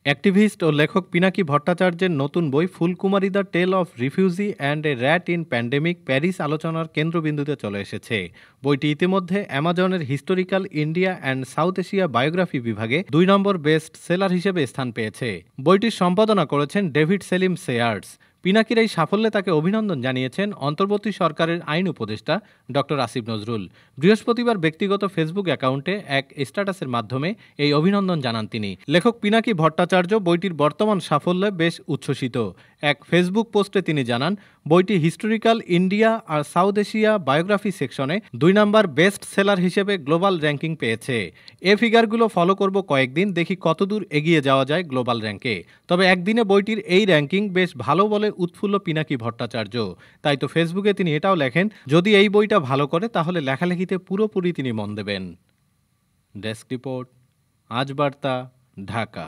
Activist ও লেখক পিনাকি ভট্টাচার্যের নতুন বই Phulkumari the tale of refugee and a rat in pandemic Paris আলোচনার কেন্দ্রবিন্দুতে চলে এসেছে। বইটি ইতিমধ্যে অ্যামাজনের historical India and South Asia biography বিভাগে 2 নম্বর বেস্ট সেলার হিসেবে স্থান পেয়েছে। বইটির সম্পাদনা করেছেন ডেভিড সেলিম সেয়ার্স। পিনাকির এই সাফল্যে তাকে অভিনন্দন জানিয়েছেন অন্তর্বর্তী সরকারের আইন উপদেষ্টা ডক্টর আসিফ নজরুল। বৃহস্পতিবার ব্যক্তিগত ফেসবুক অ্যাকাউন্টে এক স্ট্যাটাসের মাধ্যমে এই অভিনন্দন জানান তিনি। লেখক পিনাকি ভট্টাচার্য বইটির বর্তমান সাফল্যে বেশ উচ্ছ্বসিত। এক ফেসবুক পোস্টে তিনি জানান, বইটি হিস্টোরিক্যাল ইন্ডিয়া আর সাউথ এশিয়া বায়োগ্রাফি সেকশনে 2 নম্বর বেস্ট সেলার হিসেবে গ্লোবাল র্যাঙ্কিং পেয়েছে। এ ফিগারগুলো ফলো করব কয়েকদিন, দেখি কতদূর এগিয়ে যাওয়া যায় গ্লোবাল র্যাঙ্কে। তবে একদিনে বইটির এই র্যাঙ্কিং বেশ ভালো বলে উৎফুল্ল পিনাকি ভট্টাচার্য। তাই তো ফেসবুকে তিনি এটাও লেখেন, যদি এই বইটা ভালো করে তাহলে লেখালেখিতে পুরোপুরি তিনি মন দেবেন। ডেস্ক রিপোর্ট, আজ বার্তা, ঢাকা।